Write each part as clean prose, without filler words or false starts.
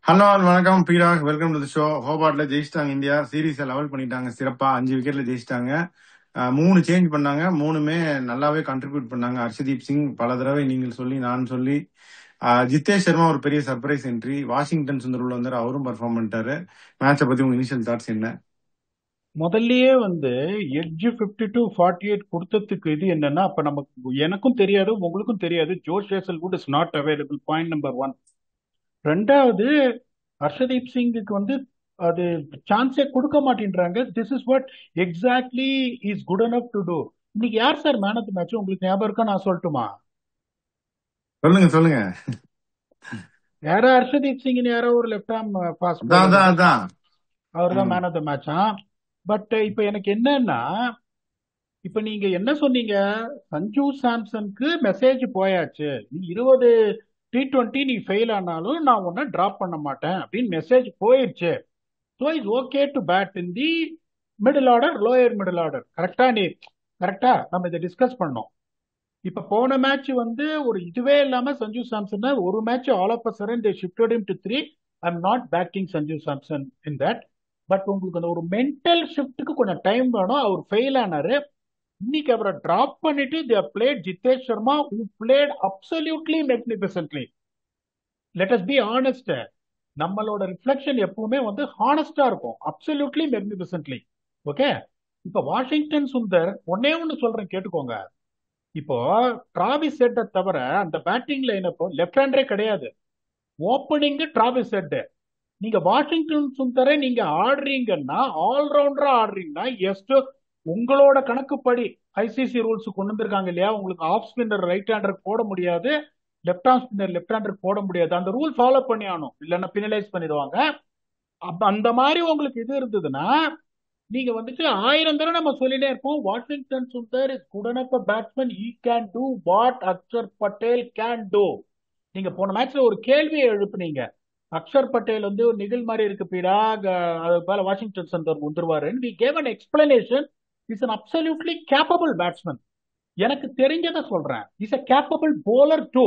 Hello வணக்கம் பீடா, welcome to the show. ஹோபார்ட்ல ஜெயிச்சிட்டாங்க இந்தியா. சீரீஸை லெவல் பண்ணிட்டாங்க சிறப்பா. 5 விக்கெட்ல ஜெயிச்சிட்டாங்க. 3 சேஞ்ச் பண்ணாங்க. மூணுமே நல்லாவே கண்ட்ரிபியூட் பண்ணாங்க. ஹர்ஷதீப் சிங் பல தடவை நீங்கள் சொல்லி நான் சொல்லி. ஜித்தேஷ் சர்மா ஒரு பெரிய சர்ப்ரைஸ் என்ட்ரி. வாஷிங்டன் சுந்தர் உள்ள வந்தாரு, அவரும் பர்ஃபார்ம் பண்ணிட்டாரு. மேட்சை பத்தி உங்க இனிஷியல் தாட்ஸ் என்ன? முதல்லயே எட்ஜ் 52-48 கொடுத்ததுக்கு இது என்னன்னா, அப்ப நமக்கு எனக்கும் தெரியாது உங்களுக்கும் தெரியாது Josh Hazlewood is not available. Point number one. ரெண்டாவது, ஹர்ஷதீப் சிங்குக்கு அது சான்ஸே கொடுக்க மாட்டேன்றாங்க. This is what exactly is good enough to do. இன்னைக்கு யார் sir man of the match? உங்களுக்கு ஞாபகம் இருக்கா? நான் சொல்லட்டுமா? சொல்லுங்க சொல்லுங்க. யாரோ ஹர்ஷதீப் சிங் யாரோ ஒரு லெஃப்ட் ஆர்ம் ஃபாஸ்ட் அதான் பவுலர் அதான் அதான். அவர் தான் ம். மேன் ஆஃப் த மேட்சா. பட் இப்ப எனக்கு என்னன்னா, இப்ப நீங்க என்ன சொன்னீங்க? சஞ்சு சாம்சனுக்கு மெசேஜ் போயாச்சு, நீ 20 T20 நீ ஃபெயில் ஆனாலும் நான் உன்னை டிராப் பண்ண மாட்டேன் அப்படின்னு மெசேஜ் போயிடுச்சு. So is okay to bat in the middle order, lower middle order. கரெக்டா? கரெக்டா நம்ம இதை டிஸ்கஸ் பண்ணோம். இப்ப போன மேட்ச் ஒரு இதுவே இல்லாம சஞ்சு சாம்சன் ஒரு match all of a sudden they shifted him to 3. I am not backing Sanju Samson in that. But உங்களுக்கு அந்த ஒரு மென்டல் ஷிஃப்ட்டுக்கு கொஞ்சம் டைம் வேணும். அவர் ஃபெயில் ஆனாரு. இன்னைக்கு அவரை டிராப் பண்ணிட்டு they played Jitesh Sharma who played absolutely magnificently. let us be honest. நம்மளோட ரிஃப்ளெக்ஷன் எப்பவுமே ஹானஸ்டா இருக்கும். அப்சல்யூட்லி மெக்னிபிசன்ட்லி. ஓகே. இப்ப வாஷிங்டன் சுந்தர் ஒன்னே ஒன்னு சொல்றேன், கேட்டுக்கோங்க. இப்போ டிராவிஸ் ஹெட்டை தவிர அந்த பேட்டிங் லைனப் லெஃப்ட் ஹேண்டரே கிடையாது. Opening Travis head. நீங்க வாஷிங்டன் சுந்தரை நீங்க ஆடுறீங்கன்னா, ஆல்ரவுண்டரா ஆடுறீங்கன்னா, எஸ்ட் உங்களோட கணக்குப்படி ஐசிசி ரூல்ஸ் கொண்டு வந்திருக்காங்க இல்லையா? உங்களுக்கு ஆஃப் ஸ்பின்னர் ரைட் ஹேண்டருக்கு போட முடியாது, லெஃப்ட் ஆர்ம் ஸ்பின்னர் லெஃப்ட் ஹேண்டருக்கு போட முடியாது. அந்த ரூல் ஃபாலோ பண்ணி ஆகணும், இல்லைன்னா பினலைஸ் பண்ணிடுவாங்க. அப்ப அந்த மாதிரி உங்களுக்கு இது இருந்ததுன்னா, நீங்க 1000 தடவை நம்ம சொல்லிட்டே இருப்போம், Washington Sundar is good enough a batsman, he can do what Axar Patel can do. நீங்க போன மேட்ச்ல ஒரு கேள்வியை எழுப்புனீங்க, அக்ஷர் பட்டேல் ஒரு நிகில் மாதிரி இருக்கு பீடா, அது போல வாஷிங்டன் சுந்தர் வந்துருவாரு. We gave an explanation. Is an absolutely capable batsman. எனக்கு தெரிஞ்சதை சொல்றேன். Is a capable bowler too.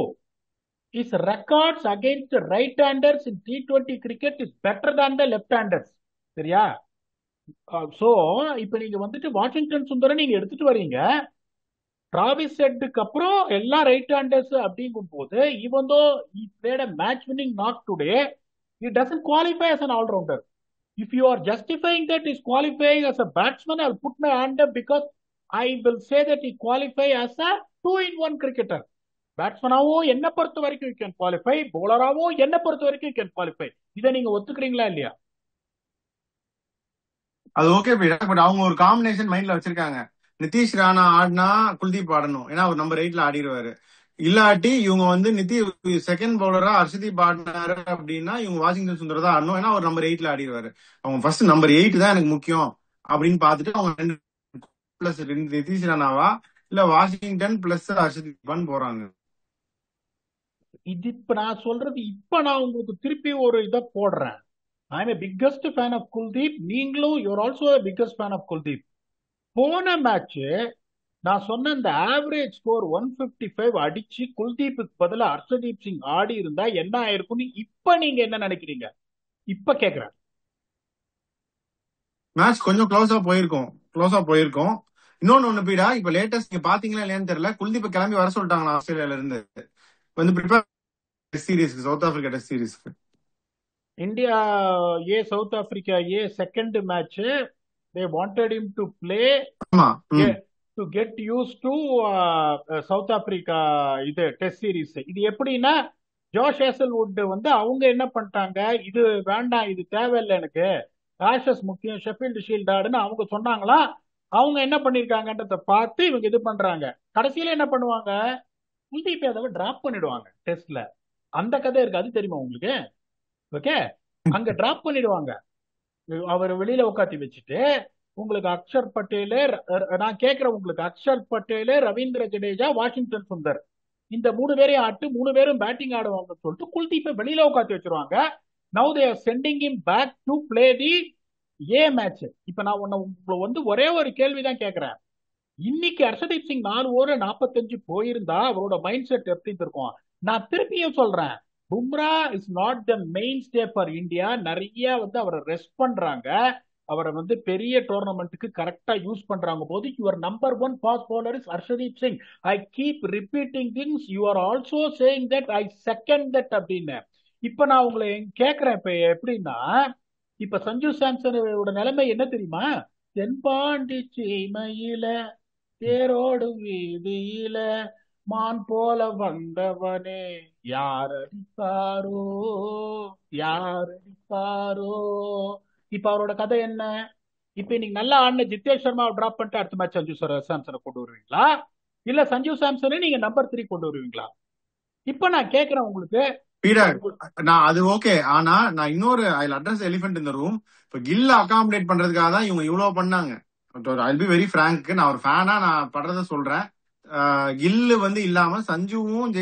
Is records against right handers in T20 cricket is better than the left handers. சரியா? சோ இப்ப நீங்க வாஷிங்டன் சுந்தரை நீங்க எடுத்துட்டு வரீங்க. டிராவிஸ் ஹெட்டுக்கு அப்புறம் எல்லாம் ரைட் ஹேண்டர்ஸ் அப்படிங்கும் போது, even though he played a match winning knock today, he doesn't qualify as an all-rounder. If you are justifying that he's qualifying as a batsman, I'll put my hand up, because I will say that he qualify as a 2-in-1 cricketer. பேட்ஸ்மனாவும் என்ன பொறுத்த வரைக்கும் you can qualify, பவுலராவும் என்ன பொறுத்த வரைக்கும் you can qualify. இதை நீங்க ஒத்துக்கிறீங்களா இல்லையா? அது ஓகே பீடா, பட் அவங்க ஒரு காம்பினேஷன் மைண்ட்ல வச்சிருக்காங்க. நிதிஷ் ராணா ஆடினா குல்தீப் ஆடணும், ஏன்னா அவர் நம்பர் 8ல ஆடிடுவாரு. இல்லாட்டி இவங்க நிதி செகண்ட் பவுலரா ஹர்ஷதீப் ஆடினாரு அப்படின்னா இவங்க வாஷிங்டன் சுந்தர் தான் ஆடணும், ஏன்னா அவர் நம்பர் 8ல ஆடிடுவாரு. அவங்க ஃபர்ஸ்ட் நம்பர் 8 தான் எனக்கு முக்கியம் அப்படின்னு பார்த்துட்டு அவங்க 2 பிளஸ் நிதிஷ் ராணாவா இல்ல வாஷிங்டன் பிளஸ் ஹர்ஷதீப்பான்னு போறாங்க. இது இப்ப நான் சொல்றது, இப்ப நான் உங்களுக்கு திருப்பி ஒரு இதை போடுறேன். I am a biggest fan of Kuldeep. நீங்களும் you are also a biggest fan of Kuldeep. போன மேட்ச் நான் சொன்ன இந்த ஆவரேஜ் ஸ்கோர் 155 அடிச்சு குல்தீப்புக்கு பதிலா ஹர்ஷதீப் சிங் ஆடி இருந்தா என்ன ஆயிருக்கும்னு இப்ப நீங்க என்ன நினைக்கிறீங்க? இப்ப கேக்குறேன். மேட்ச் கொஞ்சம் க்ளோஸா போயிருக்கும். இன்னொன்னு ஒண்ணு பீடா, இப்ப லேட்டஸ்ட் நீங்க பாத்தீங்களா இல்லையான்னு தெரியல, குல்தீப் கிளம்பி வர சொல்லிட்டாங்களா ஆஸ்திரேலியால இருந்து, ப்ரிப்பேர் டெஸ்ட் சீரிஸ்க்கு, சவுத் ஆப்பிரிக்கா டெஸ்ட் சீரிஸ்க்கு. India South Africa second match they wanted him to play, ஆமா. ம். to get used to south Africa இது டெஸ்ட் சீரிஸ். இது எப்படின்னா, ஜோஷ் ஹேசல்வுட் அவங்க என்ன பண்ணிட்டாங்க, இது வேண்டாம், இது தேவையில்லை, எனக்கு ஆஷஸ் முக்கியம், ஷெஃபீல்டு ஷீல்ட் ஆடுன்னு அவங்க சொன்னாங்களா. அவங்க என்ன பண்ணிருக்காங்கன்றத பார்த்து இவங்க இது பண்றாங்க. கடைசியில என்ன பண்ணுவாங்க, குல்தீப் யாதவ டிராப் பண்ணிடுவாங்க டெஸ்ட்ல. அந்த கதை இருக்கு, அது தெரியுமா உங்களுக்கு? ஓகே. அங்க டிராப் பண்ணிடுவாங்க, அவர் வெளியில உட்காத்தி வச்சுட்டு. உங்களுக்கு அக்ஷர் பட்டேலு, நான் கேட்கிறேன் உங்களுக்கு, அக்ஷர் பட்டேலு, ரவீந்திர ஜடேஜா, வாஷிங்டன் சுந்தர், இந்த 3 பேரையும் ஆட்டு 3 பேரும் பேட்டிங் ஆடுவாங்கன்னு சொல்லிட்டு குல்தீப்பை வெளியில உட்காத்தி வச்சிருவாங்க. Now they are sending him back to play the match. இப்ப நான் உங்களை ஒரே ஒரு கேள்விதான் கேட்கிறேன். இன்னைக்கு ஹர்ஷதீப் சிங் 4 ஓவர் 45 போயிருந்தா அவரோட மைண்ட் செட் எப்படி இருக்கும்? நான் திருப்பியும் சொல்றேன், Bumrah is not the main stay for India. நிறைய வந்து அவரை ரெஸ்ட் பண்றாங்க, அவரை வந்து பெரிய டோர்னமெண்ட்டுக்கு கரெக்டா யூஸ் பண்றாங்க போது your number one fast bowler is Harshdeep Singh. I keep repeating things, you are also saying that, I second that அப்படின்னு. இப்ப நான் உங்களை கேட்கிறேன், இப்ப எப்படின்னா, இப்ப சஞ்சு சாம்சனோட நிலைமை என்ன தெரியுமா? தென்பாண்டி சீமையில தேரோடு வீதியில மான் போல வந்தவனே யார் அடிப்பாரோ, யார் அடிப்பாரோ. இப்ப அவரோட கதை என்ன? இப்ப இன்னைக்கு நல்லா ஆடின ஜித்தேஷ் சர்மாவை டிராப் பண்ணிட்டு அடுத்த மேட்ச் சஞ்சு சாம்சனை கொண்டு வருவீங்களா, இல்ல சஞ்சு சாம்சனை நீங்க நம்பர் 3 கொண்டு வருவீங்களா? இப்ப நான் கேக்குறேன் உங்களுக்கு. பீடர், நான் அது ஓகே. ஆனா நான் இன்னொரு ஐ அட்ரஸ் எலிஃபென்ட் இந்த ரூம். இப்ப கில்ல அகாமடேட் பண்றதுக்காக தான் இவங்க இவ்வளவு பண்ணாங்க. ஐ பி வெரி பிராங்க், நான் ஒரு ஃபேனா நான் படுறத சொல்றேன். கில்லு வந்து இல்லாம சஞ்சுவும்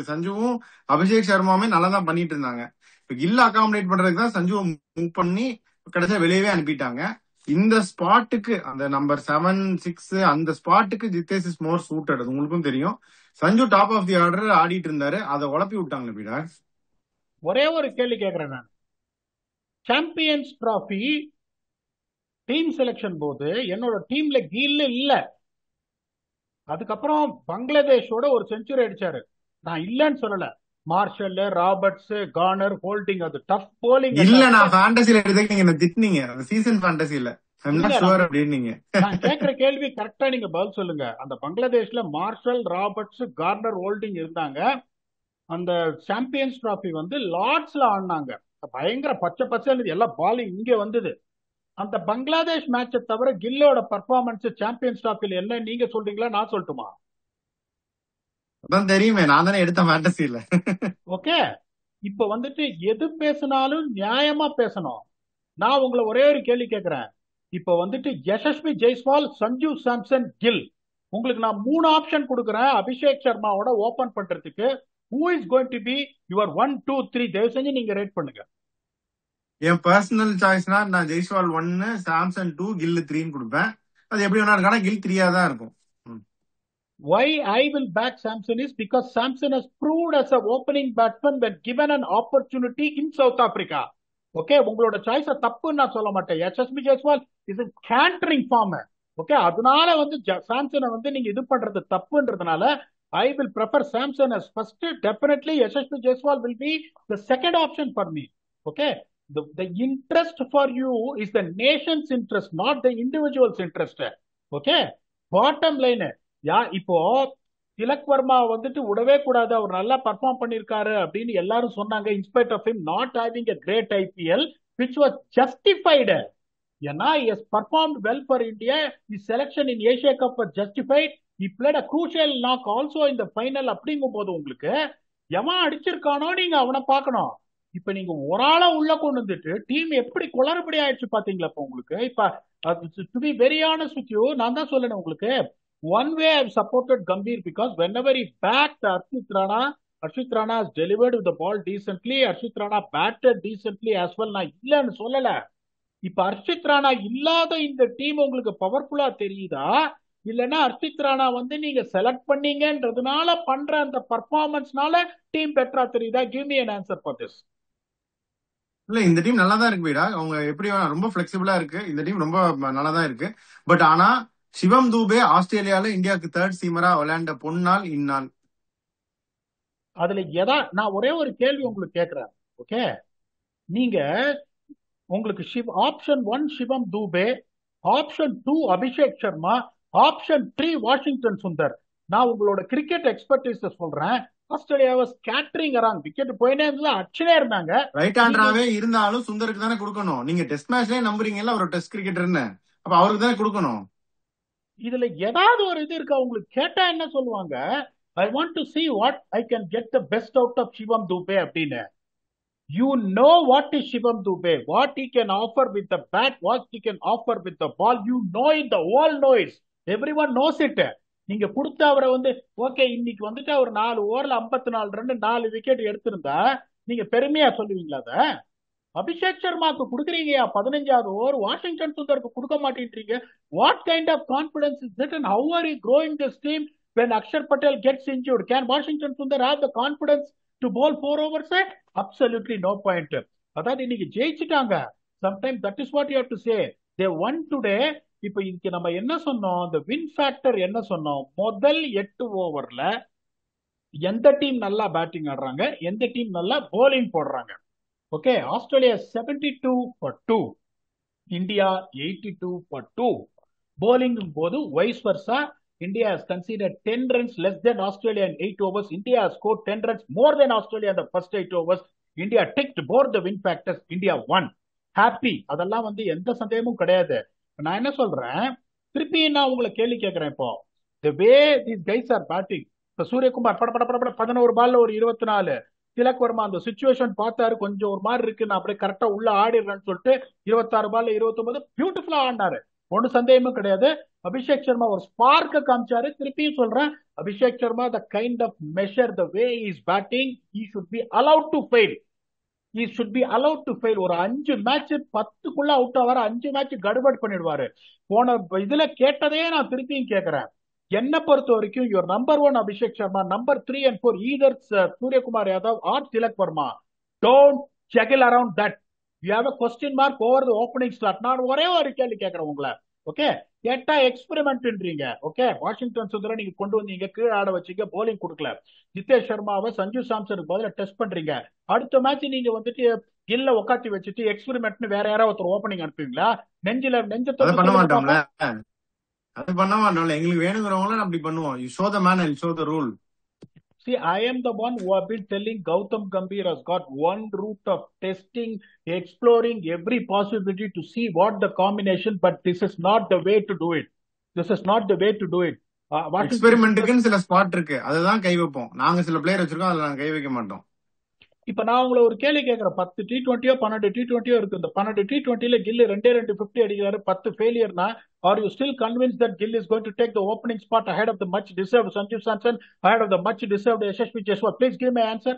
சஞ்சுவும் அபிஷேக் சர்மாவுமே நல்லா தான் பண்ணிட்டு இருந்தாங்க. இப்ப கில்ல அகாமடேட் பண்றதுக்கு தான் சஞ்சுவை மூவ் பண்ணி கடைசியா வெளியவே அனுப்பிட்டாங்க. இந்த ஸ்பாட்டுக்கு அந்த நம்பர் 7, 6 அந்த ஸ்பாட்டுக்கு ஜித்தேஷ் இஸ் மோர் சூட்டட். அது உங்களுக்கும் தெரியும். Sanju top of the order ஆடிட்டு இருந்தாரு, அதை உழப்பி விட்டாங்க பீடா. ஒரே ஒரு கேள்வி கேட்கிறேன் நான். சாம்பியன்ஸ் டிராபி டீம் செலக்ஷன் போது என்னோட டீம்ல கில் இல்ல. அதுக்கப்புறம் பங்களாதேஷோட ஒரு செஞ்சுரி அடிச்சாரு, நான் இல்லன்னு சொல்லல. மார்ஷல், ராபர்ட்ஸ், கார்னர், ஹோல்டிங், அது டஃப் போலிங். இல்ல, நான் ஃபேண்டசில எடுத்து நீங்க என்ன திட்டினீங்க, சீசன் ஃபேண்டசில அப்படின்னு. நான் கேட்கிற கேள்வி கரெக்டா நீங்க பதில் சொல்லுங்க. அந்த பங்களாதேஷ்ல மார்ஷல், ராபர்ட்ஸ், கார்னர், ஹோல்டிங் இருந்தாங்க. அந்த சாம்பியன்ஸ் டிராபி வந்து லார்ட்ஸ்ல ஆடினாங்க, பயங்கர பச்சை பச்சை எல்லாம் பாலிங் இங்க வந்தது. அந்த பங்களாதேஷ் மேட்சை தவிர கில்லோட பர்ஃபார்மன்ஸ் சாம்பியன்ஸ் டிராபில என்ன நீங்க சொல்றீங்களா, நான் சொல்லட்டுமா? அதான் தெரியுமே, நான் தானே எடுத்த ஃபேண்டசில. ஓகே, இப்ப வந்துட்டு எது பேசினாலும் நியாயமா பேசணும். நான் உங்களை ஒரே ஒரு கேள்வி கேட்கிறேன். இப்ப வந்துட்டு யசஸ்வி ஜெய்ஸ்வால், சஞ்சு சாம்சன், கில், உங்களுக்கு நான் 3 ஆப்ஷன் கொடுக்குறேன் அபிஷேக் சர்மாவோட ஓபன் பண்றதுக்கு. Who is going to be your 1, 2, 3? தயவு செஞ்சு நீங்க ரேட் பண்ணுங்க. என் பர்சனல் சாய்ஸ்னா நான் ஜெய்ஸ்வால் 1, சாம்சன் 2, கில் 3 கொடுப்பேன். அது எப்படி வேணா இருக்கா, கில் 3 தான் இருக்கும். Why I will back Samson is because Samson has proved as an opening batsman when given an opportunity in South Africa. Okay, உங்களோட சாய்ஸ் தப்புன்னு நான் சொல்ல மாட்டேன். Yashasvi Jaiswal is a cantering former. Okay, அதனால வந்து சாம்சனை வந்து நீங்க இது பண்றது தப்புன்றதுனால I will prefer Samson as first. Definitely Yashasvi Jaiswal will be the second option for me. Okay, the interest for you is the nation's interest, not the individual's interest. Okay, bottom line, இப்போ திலக் வர்மா வந்துட்டு விடவே கூடாது, அவர் நல்லா perform பண்ணிருக்காரு அப்படின்னு எல்லாரும் சொன்னாங்க. In spite of him not having a great IPL which was justified. ஏன்னா he has performed well for India, his selection in Asia Cup was justified, he played a crucial knock also in the final. அப்படிங்கும் போது உங்களுக்கு எவன் அடிச்சிருக்கானோ நீங்க அவனை பார்க்கணும். இப்ப நீங்க ஒரு ஆளா உள்ள கொண்டு வந்துட்டு டீம் எப்படி குளறுபடி ஆயிடுச்சு பாத்தீங்களா? இப்ப உங்களுக்கு இப்ப to be very honest with you, நான் தான் சொல்லணும் உங்களுக்கு. One way I've supported Gambhir because whenever he backed Harshit Rana has delivered with the ball decently. Harshit Rana batted decently as well. நான் இல்லன்னு சொல்லல. இப்ப ஹர்ஷித் ராணா இல்லாத இந்த டீம் உங்களுக்கு பவர்ஃபுல்லா தெரியுதா, இல்லன்னா ஹர்ஷித் ராணா வந்து நீங்க செலக்ட் பண்ணீங்கன்றதுனால பண்ற அந்த பர்ஃபார்மன்ஸ்னால டீம் பெட்டரா தெரியுதா? Give me an answer for this. இல்ல, இந்த டீம் நல்லா தான் இருக்கு பீடா. அவங்க எப்படி ரொம்ப பிளெக்சிபிளா இருக்கு. இந்த டீம் ரொம்ப நல்லா தான் இருக்கு. பட் ஆனா சிவம் தூபே ஆஸ்திரேலியால இந்தியாவுக்கு 3rd சீமரா விளையாண்ட பொன்னால் இந்நாள். அதுல நான் ஒரே ஒரு கேள்வி உங்களுக்கு கேட்கிறேன். ஓகே, நீங்க உங்களுக்கு option 1 Shivam Dube, option 2 Abhishek Sharma, option 3 Washington Sundar. நான் உங்களோட கிரிக்கெட் எக்ஸ்பர்டீஸ் சொல்றேன். ஆஸ்திரேலியாவை ஸ்கேட்டரிங் அரவுண்ட் விக்கெட் போயினே இருந்தா அடிச்சுனே இருந்தாங்க. ரைட் ஹேண்டராவே இருந்தாலும் சுந்தருக்கு தானே கொடுக்கணும். நீங்க டெஸ்ட் மேட்ச்லயே நம்புறீங்கல்ல ஒரு டெஸ்ட் கிரிக்கெட்டர்னு, அப்ப அவருக்கு தானே கொடுக்கணும். இதுல ஏதாவது ஒரு இது இருக்கா? உங்களுக்கு கேட்டா என்ன சொல்லுவாங்க? I want to see what I can get the best out of Shivam Dube அப்படின்னு. You know what is Shivam Dube, what he can offer with the bat, what he can offer with the ball. You know it, the world knows, everyone knows it. நீங்க கொடுத்த அவரை வந்து okay, இன்னைக்கு வந்துட்டு அவர் 4 ஓவர்ல 54 run 4 wicket எடுத்திருந்தா நீங்க பெருமையா சொல்லுவீங்களா? அத அபிஷேக் சர்மாக்கு கொடுக்குறீங்க 15வது ஓவர், வாஷிங்டன் சுந்தருக்கு கொடுக்க மாட்டேன்றீங்க. What kind of confidence is that, and how are you growing this team when Akshar Patel gets injured? Can Washington Sundar have the confidence to bowl 4 overs? Absolutely no point. அதாவது இன்னைக்கு ஜெயிச்சுட்டாங்க. Sometime that is what you have to say. They won today. இப்ப இதுக்கு நம்ம என்ன சொன்னோம், இந்த win factor என்ன சொன்னோம், முதல் 8 ஓவர்ல எந்த டீம் நல்லா பேட்டிங் ஆடுறாங்க, எந்த டீம் நல்லா போலிங் போடுறாங்க. ஓகே, Australia 72 for 2, India 82 for 2. bowling போது vice versa, India has conceded 10 runs less than Australia in 8 overs. India has scored 10 runs more than Australia in the first 8 overs. India ticked both the win factors. India won. Happy. அதெல்லாம் வந்து எந்த சந்தேகமும் கிடையாது. நான் என்ன சொல்றேன், திருப்பி நான் உங்களை கேள்வி கேட்கிறேன். இப்போ the way these guys are batting, இப்ப சூரியகுமார் பட பட பட பட 11 பால்ல ஒரு 24, திலக் வர்மா அந்த சுச்சுவேஷன் பார்த்தாரு, கொஞ்சம் ஒரு மாதிரி இருக்கு, நான் அப்படியே கரெக்டா உள்ள ஆடிடுறேன்னு சொல்லிட்டு 26 பால்ல 29 பியூட்டிஃபுல்லா ஆடினாரு. ஒன்னும் சந்தேகமும் கிடையாது. அபிஷேக் சர்மா ஒரு ஸ்பார்க்க காமிச்சாரு. திருப்பியும் சொல்றேன், Abhishek Sharma the kind of measure, the way he is batting, he should be allowed to fail. He should be allowed to fail. ஒரு 5 மேட்ச் 10க்குள்ள அவுட் ஆவாரு, 5 மேட்ச் கடுபட் பண்ணிடுவாரு. போன இதுல கேட்டதே நான் திருப்பியும் கேட்கிறேன். என்ன பொறுத்த வரைக்கும் your number 1 Abhishek Sharma, number 3 and 4 either Suryakumar Yadav or Tilak Varma. Don't juggle around that. You have a question mark over the opening slot. நான் ஒரே ஒரு கேள்வி கேட்கிறேன் உங்களை. ஓகே, கேட்டா எக்ஸ்பெரிமெண்ட்ன்றீங்க. ஓகே, வாஷிங்டன் சுந்தரை நீங்க கொண்டு வந்தீங்க, கீழே ஆட வச்சீங்க, போலிங் கொடுக்கல. ஜிதேஷ் சர்மாவை சஞ்சு சாம்சனுக்கு பதிலா டெஸ்ட் பண்றீங்க. அடுத்த மேட்ச் நீங்க வந்துட்டு கில்ல உட்காத்தி வச்சுட்டு எக்ஸ்பெரிமெண்ட்னு வேற யாராவது ஒருத்தர் ஓப்பனிங் அனுப்புவீங்களா? நெஞ்சத்தை பண்ண மாட்டோம்ல, அது பண்ண மாட்டோம்ல. எங்களுக்கு வேணுங்கிறவங்கள அப்படி பண்ணுவோம். You show the man and show the rule. See, I am the one who have been telling Gautam Gambhir has got one route of testing, exploring every possibility to see what the combination, but this is not the way to do it. This is not the way to do it. எக்ஸ்பெரிமெண்ட்டுக்குன்னு சில spot இருக்கு, அதுதான் கை வைப்போம். நாங்க சில player வச்சிருக்கோம், அதுல நாங்க கை வைக்க மாட்டோம். இப்ப நான் உங்களை ஒரு கேள்வி கேட்கிறேன். 10 T20 12 T20 இருக்கு. இந்த 12 T20ல கில் 2 50 அடிக்கிறாரு, 10 ஃபெயிலியர்னா, are you still convinced that Gill is going to take the opening spot ahead of the much deserved Sanju Samson, ahead of the much deserved Yashasvi Jaiswal? Please give me an answer.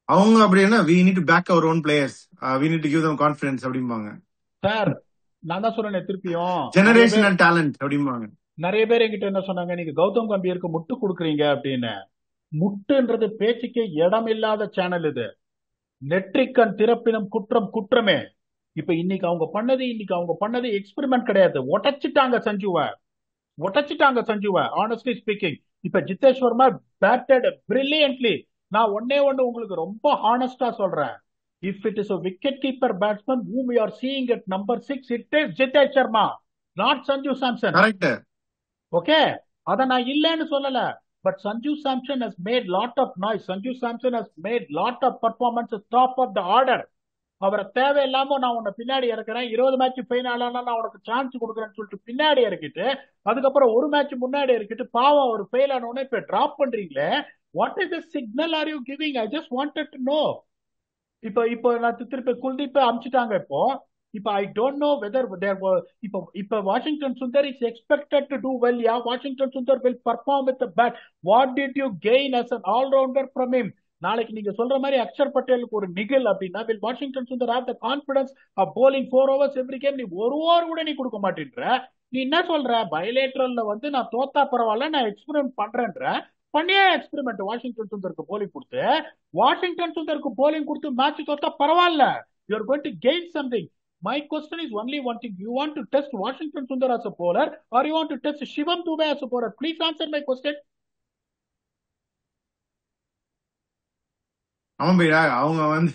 அவங்க அப்படின்னா we need to back our own players, we need to give them confidence அப்படிம்பாங்க. Sir, நான் தான் சொன்னேன் திருப்பியும், generational talent அப்படிம்பாங்க. நிறைய பேர் என்கிட்ட என்ன சொன்னாங்க, நீங்க கௌதம் கம்பீருக்கு முட்டு கொடுக்குறீங்க அப்படின்னு. முட்டுன்றது பேச்சுக்கே இடம் இல்லாத சேனல் இது. நெற்றிக்கண் திறப்பினும் குற்றம் குற்றமே. இப்ப இன்னைக்கு அவங்க பண்ணது எக்ஸ்பெரிமெண்ட் கிடையாது. உடைச்சிட்டாங்க சஞ்சுவை. ஆனஸ்ட்லி ஸ்பீக்கிங், இப்ப ஜிதேஷ் வர்மா பேட்டட் பிரில்லியன்ட்லி. நான் ஒன்னே உங்களுக்கு ரொம்ப ஹானஸ்டா சொல்றேன். If it is a wicket keeper batsman whom we are seeing at number 6, it is Jitesh Sharma, not Sanju Samson. Okay, அத நான் இல்லன்னு சொல்லல. But Sanju Samson has made lot of noise. Sanju Samson has made lot of performances top of the order. அவரை தேவையில்லாம நான் உன்னை பின்னாடி இறக்குறேன், 20 match final ஆனா நான் உனக்கு சான்ஸ் கொடுக்குறேன்னு சொல்லிட்டு பின்னாடி இறக்கிட்டு, அதுக்கப்புறம் ஒரு மேட்ச் முன்னாடி இறக்கிட்டு, பாவம் அவர் ஃபெயில் ஆனோடனே இப்ப டிராப் பண்றீங்களே. What is the signal are you giving? I just wanted to know. இப்போ நான் திருப்பி குல்தீப் அமிச்சிட்டாங்க. இப்போ I don't know whether there were, இப்போ Washington Sundar is expected to do well. Yeah, Washington Sundar will perform with the bat. What did you gain as an all-rounder from him? நாளைக்கு நீங்க சொல்ற மாதிரி அக்ஷர் பட்டேலுக்கு ஒரு நிகழ் அப்படின்னா, will Washington Sundar have the confidence of bowling 4 overs every game? நீ ஒரு over கூட நீ கொடுக்க மாட்டேன்ற. நீ என்ன சொல்ற, பைலேட்டரல்ல வந்து நான் தோத்தா பரவாயில்ல, நான் எக்ஸ்பெரிமெண்ட் பண்றேன்ற. பண்ணியா எக்ஸ்பெரிமெண்ட் வாஷிங்டன் சுந்தருக்கு போலிங் கொடுத்து மேட்ச் தோத்தா பரவாயில்ல. You are going to gain something. My question is only one thing. You want to test Washington Sundar as a bowler or you want to test Shivam Dube as a bowler? Please answer my question. ஆமாம்பா, அவங்க வந்து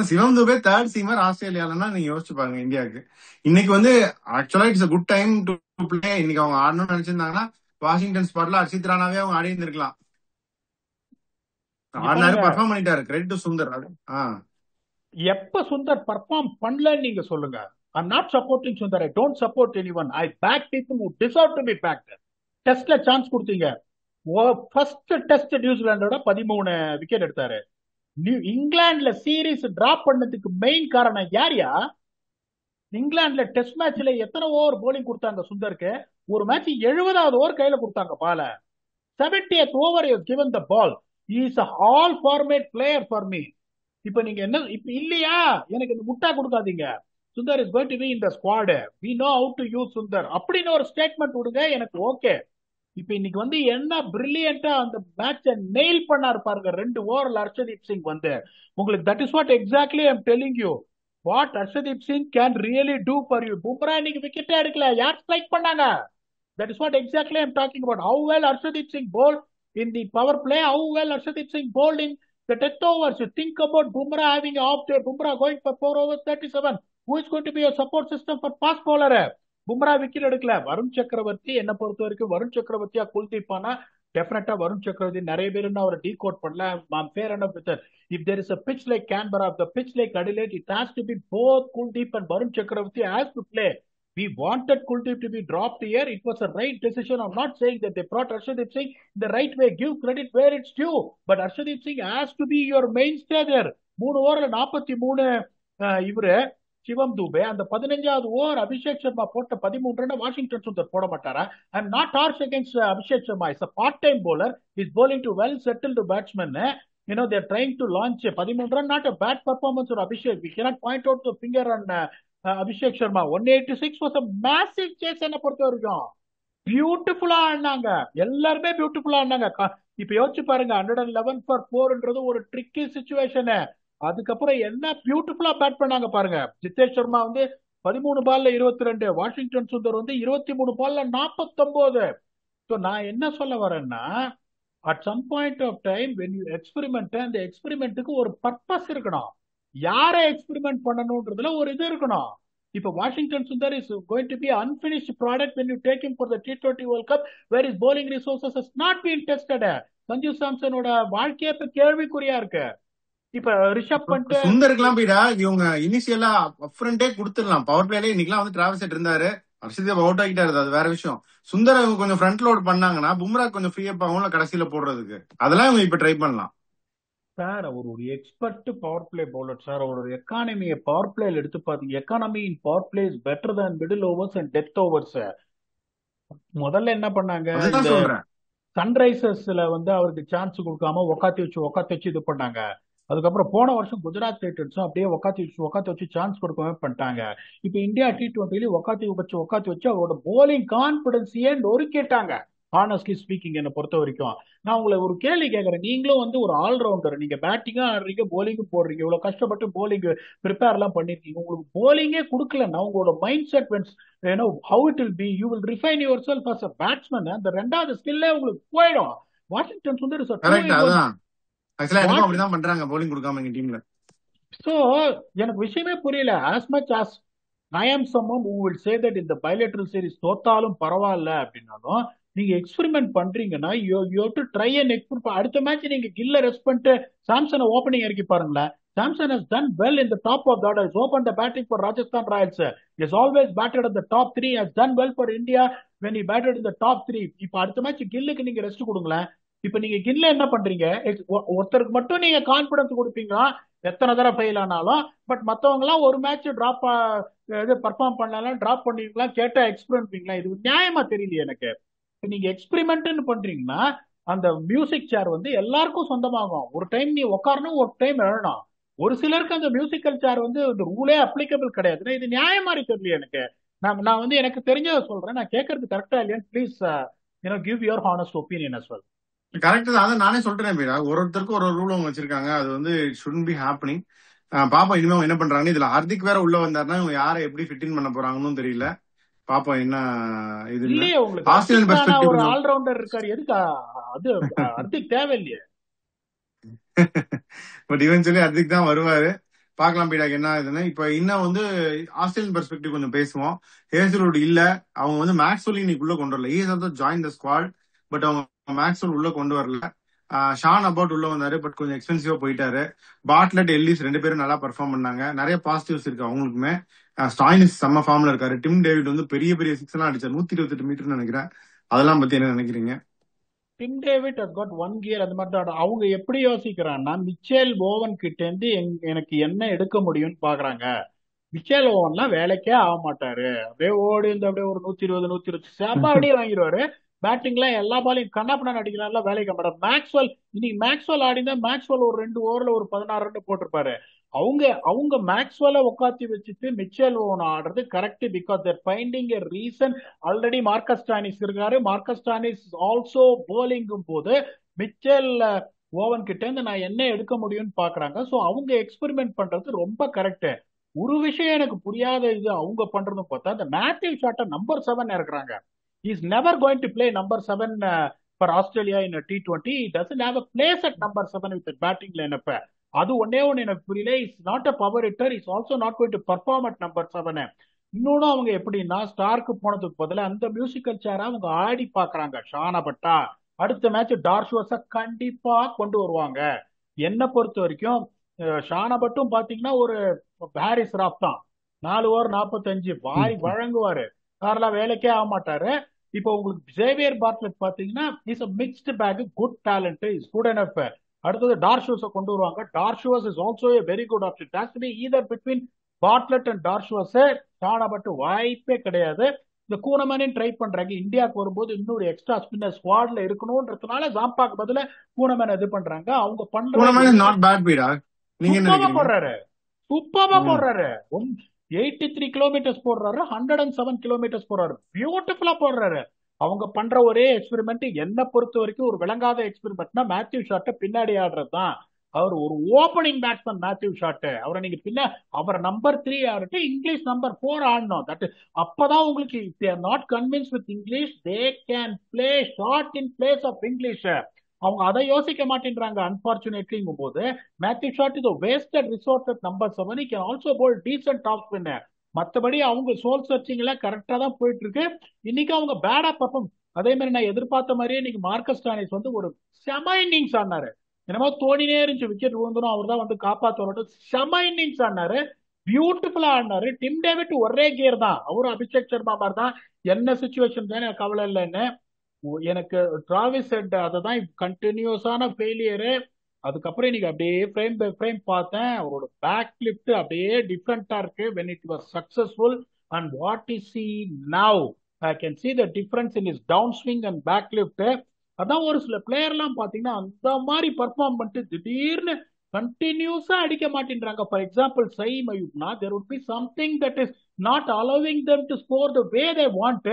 சிவம் Dubey third seamer ஆஸ்திரேலியாலன்னா நீங்க யோசிச்சு பாருங்க. இந்தியாவுக்கு இன்னைக்கு வந்து ஆக்சுவலா it's a good time to play. இன்னைக்கு அவங்க ஆடணும்னு நினைச்சிருந்தாங்கன்னா வாஷிங்டன் ஸ்பாட்ல அர்ஷித் ராணாவே அவங்க ஆடி இருந்திருக்கலாம். ஆடினாரு, பர்ஃபார்ம் பண்ணிட்டாரு. Credit to Sundar. எப்ப சுந்தர் பர்ஃபார்ம் பண்ணலன்னு நீங்க சொல்லுங்க. I'm not supporting Sundar. I don't support anyone. I back people who deserve to be backed. டெஸ்ட்ல சான்ஸ் கொடுத்தீங்க. ஃபர்ஸ்ட் டெஸ்ட் நியூசிலாண்டோட 13 விக்கெட் எடுத்தாரு. இங்கிலாந்துல சீரீஸ் டிராப் பண்ணதுக்கு மெயின் காரணம் யாரியா? இங்கிலாந்துல டெஸ்ட் மேட்ச்ல எத்தனை ஓவர் போலிங் கொடுத்தாங்க சுந்தருக்கு? ஒரு மேட்ச் 70வது ஓவர் கையில கொடுத்தாங்க பால. 70th over he has given the ball. He is a all format player for me. இப்ப நீங்க என்ன இப்ப இல்லையா, எனக்கு இந்த முட்டா கொடுக்காதீங்க. Sundar is going to be in the squad. we know how to use Sundar அப்படின்னு ஒரு ஸ்டேட்மெண்ட் கொடுங்க, எனக்கு ஓகே. இப்ப இன்னைக்கு வந்து என்ன பிரில்லியண்டா அந்த மேட்சை நெயில் பண்ணாரு பாருங்க 2 ஓவர்ல ஹர்ஷதீப் சிங் வந்து. உங்களுக்கு that is what exactly I'm telling you what Harshdeep Singh can really do for you. Bumrah இன்னைக்கு விக்கெட்டே எடுக்கல, யார் ஸ்ட்ரைக் பண்ணாங்க? That is what exactly I'm talking about. How well Arshdeep Singh bowled in the power play, how well Arshdeep Singh bowled in the death overs. You think about Bumrah having an off day, Bumrah going for 4 overs 37. Who is going to be a support system for fast bowler? Bumrah wicket எடுக்கல. வருண் சக்கரவர்த்தி என்ன பொறுத்த வரைக்கும் வருண் சக்கரவர்த்தியா குல்தீப் ஆனா டெஃபினட்டா வருண் சக்கரவர்த்தி. நிறைய பேர் அவர் டீகோட் பண்ணல. Fair enough with it. If there is a pitch like Canberra, the pitch like Adelaide, it has to be both Kuldeep and Varun Chakravarti has to play. We wanted Kuldeep to be dropped here. It was a right decision. I'm not saying that they brought Arshdeep Singh the right way. Give credit where it's due. But Arshdeep Singh has to be your mainstay there. 3 ஓவர்ல 43 இவரு சிவம் தூபே. அந்த 15வது over Abhishek Sharma போட்ட 13 run Washington Sundar போட மாட்டாரா? ஐ am not harsh against Abhishek Sharma. Is a part time bowler. He's bowling to well settled batsmen. They're trying to launch 13 run, not a bad performance for Abhishek. We cannot point out the finger on Abhishek Sharma. 186 was a massive chase என்ன பொறுத்த வரைக்கும். பியூட்டிஃபுல்லா ஆடினாங்க, எல்லாருமே பியூட்டிஃபுல்லா ஆடினாங்க. இப்ப யோசிச்சு பாருங்க, 111 for 4ன்றது ஒரு ட்ரிக்கி சுச்சுவேஷன். அதுக்கப்புறம் என்ன பியூட்டிஃபுல்லா பேட் பண்ணாங்க பாருங்க. ஜித்தேஷ் சர்மா வந்து 13 பால்ல 22, வாஷிங்டன் சுந்தர் வந்து 23 பால்ல 49. ஸோ நான் என்ன சொல்ல வரேன்னா, at some point of time when you experiment, அந்த எக்ஸ்பெரிமெண்ட்டுக்கு ஒரு பர்பஸ் இருக்கணும். யாரை எக்ஸ்பெரிமெண்ட் பண்ணணும்ன்றதுல ஒரு இது இருக்கணும். இப்ப Washington Sundar is going to be unfinished product when you take him for the T20 World Cup where his bowling resources has not been tested. Sanju சாம்சனோட வாழ்க்கையே இப்ப கேள்விக்குறியா இருக்கு. இப்ப ரிஷப் பண்ணிட்டு சுந்தருக்குலாம் போயிடா இவங்க இனிஷியலா அப்ரண்டே கொடுத்துடலாம். பவர் பிளேல இன்னைக்கெல்லாம் வந்து டிராவல் செட் இருந்தாரு, ஹர்ஷதீப் அவுட் ஆகிட்டாரு, அது வேற விஷயம். சுந்தர் இவங்க கொஞ்சம் ஃப்ரண்ட் லோட் பண்ணாங்கன்னா பும்ரா கொஞ்சம் ஃப்ரீ அப் ஆகும் கடைசியில போடுறதுக்கு. அதெல்லாம் இவங்க இப்ப ட்ரை பண்ணலாம். சார் அவர் ஒரு expert power play bowler sir. அவரோட எக்கானமியை பவர் பிளேல எடுத்து பாத்தீங்க. Economy in power play is better than middle overs and death overs. முதல்ல என்ன பண்ணாங்க, அதுதான் இந்த சொல்றேன். சன்ரைசர்ஸ்ல வந்து அவருக்கு சான்ஸ் கொடுக்காம உக்காத்தி வச்சு இது பண்ணாங்க. அதுக்கப்புறம் போன வருஷம் குஜராத் டைட்டன்ஸும் அப்படியே உக்காத்தி வச்சு சான்ஸ் கொடுக்கவே பண்ணிட்டாங்க. இப்ப இந்தியா T20 உக்காத்தி வச்சு அவரோட போலிங் கான்பிடன்ஸையே நொறுக்கிட்டாங்க. ஹானஸ்ட்லி ஸ்பீக்கிங் என்னை பொறுத்த வரைக்கும். நான் உங்களை ஒரு கேள்வி கேட்கறேன். நீங்களும் வந்து ஒரு ஆல்ரவுண்டர், நீங்க பேட்டிங்கும் ஆடுறீங்க, போலிங்கும் போடுறீங்க, இவ்வளவு கஷ்டப்பட்டு போலிங் ப்ரிப்பேர் எல்லாம் பண்ணிருக்கீங்க. உங்களுக்கு போலிங்கே கொடுக்கலன்னா உங்களோட mind set how it will be, you will refine yourself as a batsman. அந்த ரெண்டாவது ஸ்கில்லே உங்களுக்கு போயிடும். Washington Sundar is correct. அதுதான் ஆக்சுவலா எனக்கும் அப்படிதான் பண்றாங்க போலிங் கொடுக்காம எங்க டீம்ல. சோ எனக்கு விஷயமே புரியல. as much as I am someone who will say that இந்த bilateral series தோத்தாலும் பரவாயில்ல அப்படின்னாலும், நீங்க எக்ஸ்பெரிமெண்ட் பண்றீங்கன்னா you have to try and experiment. அடுத்த மேட்ச் நீங்க கில்ல ரெஸ்ட் பண்ணிட்டு சாம்சனை ஓப்பனிங் இறக்கி பாருங்களேன். Samson has done well in the top of the order. He's opened the batting for Rajasthan Royals. He has always batted at the top 3. Has done well for India when he batted in the top 3. இப்ப அடுத்த match கில்லுக்கு நீங்க rest கொடுங்களேன். இப்ப நீங்க கில்ல என்ன பண்றீங்க, ஒருத்தருக்கு மட்டும் நீங்க கான்பிடன்ஸ் கொடுப்பீங்களா எத்தனை தடவை ஃபெயில் ஆனாலும். பட் மத்தவங்க எல்லாம் ஒரு மேட்ச் டிராப் பர்ஃபார்ம் பண்ணலாம், டிராப் பண்ணுவீங்களா கேட்டா எக்ஸ்பெரிமெண்ட். இது நியாயமா தெரியல எனக்கு. நீங்க எக்ஸ்பெரிமெண்ட் பண்றீங்கன்னா அந்த மியூசிக் சேர் வந்து எல்லாருக்கும் சொந்தமாகும். ஒரு டைம் நீ உட்காரணும், ஒரு டைம் எழணும். ஒரு சிலருக்கு அந்த மியூசிக்கல் சேர் வந்து இந்த ரூலே அப்ளிகபிள் கிடையாது. இது நியாயம் மாதிரி தெரியல எனக்கு. நான் வந்து எனக்கு தெரிஞ்சதை சொல்றேன். நான் கேட்கறது கரெக்டா இல்லையான்னு please give your honest opinion as well. Correct தான். அதான் நானே சொல்றேன் பீடா, ஒருத்தருக்கு ஒரு ரூல் அவங்க வச்சிருக்காங்க. அது வந்து ஷுடன்ட் பி ஹேப்பனிங். பாப்போம் இனிமே அவங்க என்ன பண்றாங்க. இதுல ஹர்திக் வேற உள்ள வந்தாருன்னா இவங்க யாரை எப்படி ஃபிட் இன் பண்ண போறாங்கன்னு தெரியல. பாப்போம் என்ன இது. இல்லையே உங்களுக்கு ஆஸ்திரேலியன் ஒரு பெர்ஸ்பெக்டிவ் ஆல்ரவுண்டர் இருக்காரு, எதுக்கு அது ஹர்திக் தேவையில்லையே. பட் இவென்ச்சுவலி ஹர்திக் தான் வருவாரு. பார்க்கலாம் பீடா என்ன இதுன்னு. இப்ப இன்னும் வந்து ஆஸ்திரேலியன் பெர்ஸ்பெக்டிவ் கொஞ்சம் பேசுவோம். ஹேசல்வுட் இல்ல, அவங்க வந்து மேக்ஸ்வெல் இன்னைக்குள்ள கொண்டு வரல. Is also join the squad, but அவங்க மேக்ஸ்வெல் உள்ள கொண்டு வரல. ஷான் அபவுட் உள்ள வந்தாரு, பட் கொஞ்சம் எக்ஸ்பென்சிவா போயிட்டாரு. பாட்லெட் எல்லிஸ் 2 பேரும் நல்லா பெர்ஃபார்ம் பண்ணாங்க. நிறைய பாசிட்டிவ்ஸ் இருக்கு அவங்களுக்குமே. ஸ்டாயினிஸ் செம்ம ஃபார்ம்ல இருக்காரு. டிம் டேவிட் வந்து பெரிய பெரிய சிக்ஸ் எல்லாம் அடிச்சார், 128 மீட்டர் நினைக்கிறேன். அதெல்லாம் பத்தி என்ன நினைக்கிறீங்க? Tim David has got 1 gear அந்த மாதிரி தான். அவங்க எப்படி யோசிக்கிறாங்கன்னா, மிச்சேல் ஓவன் கிட்ட இருந்து எனக்கு என்ன எடுக்க முடியும்னு பாக்குறாங்க. மிச்சேல் ஓவன்லாம் வேலைக்கே ஆக மாட்டாரு. அப்படியே ஓடி இருந்து அப்படியே ஒரு 120 செம்ம அடியே வாங்கிடுவாரு. பேட்டிங்லாம் எல்லா பாலையும் கண்ணாப்பண்ணா அடிக்கிறாருல, வேலைக்கு மாட்டார். மேக்ஸ்வெல் இன்னைக்கு மேக்ஸ்வெல் ஆடினா மேக்ஸ்வெல் ஒரு 2 ஓவர்ல ஒரு 16 ரன் போட்டிருப்பாரு. அவங்க அவங்க மேக்ஸ்வெல்ல உட்காத்தி வச்சுட்டு மிச்சல் ஓவன் ஆடுறது correct, because they're finding a reason. Already Marcus Stoinis இருக்காரு, மார்க்கஸ் ஸ்டானிஸ் ஆல்சோ போலிங்கும் போது மிச்சல் ஓவன் கிட்ட இருந்து நான் என்ன எடுக்க முடியும்னு பாக்குறாங்க. ஸோ அவங்க எக்ஸ்பெரிமெண்ட் பண்றது ரொம்ப கரெக்ட். ஒரு விஷயம் எனக்கு புரியாத இது அவங்க பண்றதும் பார்த்தா, இந்த மேத்யூ ஷாட்டை நம்பர் 7 இருக்கிறாங்க. Is never going to play number 7 for Australia in T20. Doesn't have a place at number 7 with batting lineup. அது ஒன்னே ஒன்று எனக்கு புரியல. Is not a power hitter, is also not going to perform at number 7. இன்னொன்னு அவங்க எப்படின்னா, Stark போனதுக்கு பதிலா அந்த மியூசிக்கல் சேரை அவங்க ஆடி பாக்குறாங்க. ஷானா பட்டா அடுத்த மேட்ச் டார்ஷுவஸ கண்டிப்பா கொண்டு வருவாங்க. என்ன பொறுத்த வரைக்கும் ஷானா பட்டும் பாத்தீங்கன்னா ஒரு ஹாரிஸ் ராஃப் தான். 4 ஓவர் 45 வாரி வழங்குவாரு, யாரெல்லாம் வேலைக்கே ஆக மாட்டாரு. இப்போ உங்களுக்கு ஜேவியர் பார்ட்லெட் பாத்தீங்கன்னா is a mixed bag, good talent, is good enough. அடுத்தது டார்ஷுவஸ கொண்டு வருவாங்க. Dwarshuis is also a very good option. It has to be either between Bartlett and Dwarshuis. Sean Abbott வாய்ப்பே கிடையாது. இந்த கூனமேனையும் ட்ரை பண்றாங்க. இந்தியாவுக்கு வரும்போது இன்னொரு எக்ஸ்ட்ரா ஸ்பின்னர் ஸ்குவாட்ல இருக்கணும்ன்றதுனால ஜாம்பாக்கு பதிலா கூனமேன் இது பண்றாங்க. அவங்க பண்ற நாட் பேட் பீடா, நீங்க என்ன சூப்பரா நினைக்கிறீங்க? போடுறாரு, சூப்பரா போடுறாரு. 83 கிலோமீட்டர்ஸ் போடுறாரு, 107 கிலோமீட்டர்ஸ் போடுறாரு, பியூட்டிஃபுல்லா போடுறாரு. அவங்க பண்ற ஒரே எக்ஸ்பெரிமெண்ட் என்ன பொறுத்த வரைக்கும் ஒரு விளங்காத எக்ஸ்பெரிமெண்ட்னா மேத்யூ ஷாட்டை பின்னாடி ஆடுறது தான். அவர் ஒரு ஓப்பனிங் பேட்ஸ்மேன் மேத்யூ ஷாட். அவரை நீங்க பின்ன அவர் நம்பர் 3 ஆகட்டு, இங்கிலீஷ் நம்பர் 4 ஆடணும். தட் அப்பதான் உங்களுக்கு they are not convinced with English, they can play shot in place of English. அவங்க அதை யோசிக்க மாட்டேன்றாங்க அன்பார்ச்சுனேட்லிங்கும் போது. மேத்யூ ஷாட் இது wasted resort at number 7. He can also bowl decent top spin. மற்றபடி அவங்க சோல் சர்ச்சிங்ல கரெக்டா தான் போயிட்டு இருக்கு. இன்னைக்கு அவங்க பேடா பர்ஃபார்ம். அதே மாதிரி நான் எதிர்பார்த்த மாதிரியே இன்னைக்கு மார்க்கஸ் ஸ்டானிஸ் வந்து ஒரு செம இன்னிங்ஸ் ஆனாரு. என்னமோ தோணினே இருந்துச்சு விக்கெட் விழுந்தனும் அவர் தான் வந்து காப்பாற்ற. செம இன்னிங்ஸ் ஆனாரு, பியூட்டிஃபுல்லா ஆடினாரு. டிம் டேவிட் ஒரே கியர் தான், அவரும் அபிஷேக் சர்மா மாதிரி தான். என்ன சுச்சுவேஷன் தானே கவலை இல்லைன்னு எனக்கு டிராவிஸ் ஹெட் அதுதான் கண்டினியூஸான ஃபெயிலியரு. அதுக்கப்புறம் இன்னைக்கு அப்படியே ஃப்ரேம் பை ஃப்ரேம் பார்த்தேன், அவரோட பேக் லிஃப்ட் அப்படியே டிஃப்ரெண்டா இருக்கு. when it was successful and what is he now, I can see the difference in his downswing and back lift. அதான் ஒரு சில பிளேயர்லாம் பாத்தீங்கன்னா அந்த மாதிரி பர்ஃபார்ம் பண்ணிட்டு திடீர்னு கண்டினியூஸா அடிக்க மாட்டேன்றாங்க. ஃபார் எக்ஸாம்பிள் சயீம் அயூப்னா, there would be something that is not allowing them to score the way they want.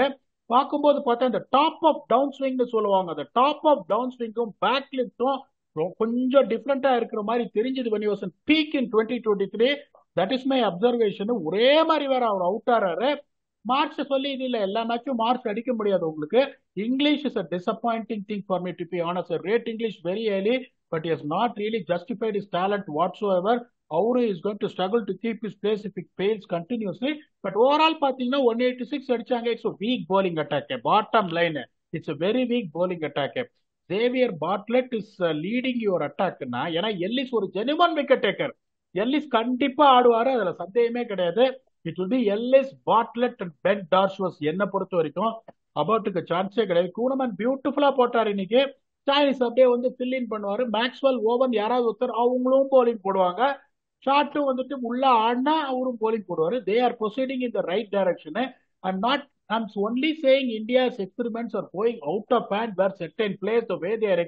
பார்க்கும்போது பார்த்தா இந்த டாப் ஆஃப் டவுன் ஸ்விங்னு சொல்லுவாங்க, அந்த டாப் ஆஃப் டவுன் ஸ்விங்கும் பேக் லிஃப்டும் கொஞ்சம் டிஃப்ரெண்டா இருக்கிற மாதிரி தெரிஞ்சது. when he was in peak in 2023, that is my observation. ஒரே மாதிரி வேற அவர் அவுட் ஆறாரு. மார்ச் சொல்லி இது இல்ல, எல்லா மேட்சும் மார்ச் அடிக்க முடியாது உங்களுக்கு. English is a disappointing thing for me to be honest. I rate English very early, but he has not really justified his talent whatsoever. அவரு is going to struggle to keep his place if it fails continuously. But overall பாத்தீங்கன்னா 186 அடிச்சாங்க. It's a weak bowling attack. Bottom line, it's a very weak bowling attack. Xavier Bartlett is leading your attack. ஏன்னா Ellis ஒரு genuine wicket taker. Ellis கண்டிப்பா ஆடுவாரு, அதுல சந்தேகமே கிடையாது. It will be Ellis, Bartlett and Ben Dwarshuis. என்ன பொறுத்த வரைக்கும் அபவுட்டுக்கு சான்ஸே கிடையாது. கூனமன் பியூட்டிஃபுல்லா போட்டார் இன்னைக்கு. ஸ்டானிஸ் அப்படியே வந்து ஃபில் இன் பண்ணுவாரு. மேக்ஸ்வெல் ஓவன் யாராவது ஒருத்தர் அவங்களும் போலிங் போடுவாங்க. ஷாட்டும் வந்துட்டு உள்ள ஆடினா அவரும் போலிங் போடுவாரு. They are proceeding in the right direction. And not I'm only saying India's experiments are going out of hand where certain players, the way they are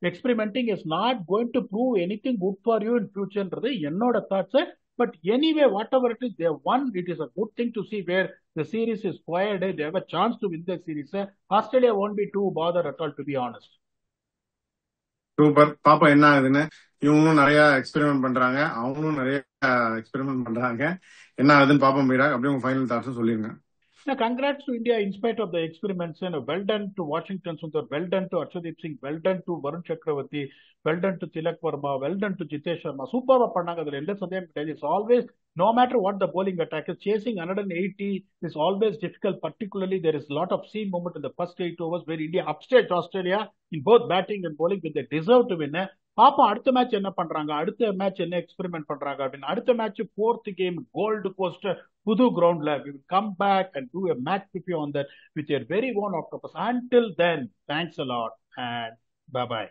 experimenting is not going to prove anything good for you in future. என்னோட thoughts. But anyway, whatever it is, they have won. It is a good thing to see where the series is quiet. They have a chance to win the series. Australia won't be too bothered at all, to be honest. Super. பாப்பா என்ன ஆகுதுன்னு. இவங்களும் நிறைய experiment பண்றாங்க, அவங்களும் நிறைய experiment பண்றாங்க. என்ன ஆகுதுன்னு பாப்போம். மீரா அப்படியே உங்க ஃபைனல் தாட்ஸ் சொல்லிருங்க. Congrats to India in spite of the experiments. Well done to Washington Sundar, well done to Arshdeep Singh, well done to Varun Chakravarti, well done to Tilak Verma, well done to Jitesh Sharma. Super பண்ணாங்க. அதுல எந்த சந்தேகம் கிடையாது. It's always, no matter what the bowling attack is, chasing 180 is always difficult. Particularly there is a lot of seam movement in the first 8 overs where India upstaged Australia in both batting and bowling, but they deserve to win. பாப்போம் அடுத்த match என்ன பண்றாங்க, அடுத்த match என்ன experiment பண்றாங்க அப்படின்னு. அடுத்த match 4th game gold cost புது கிரவுண்ட்ல. We will come back and do a match preview on that with your very own octopus. Until then, thanks a lot and bye bye.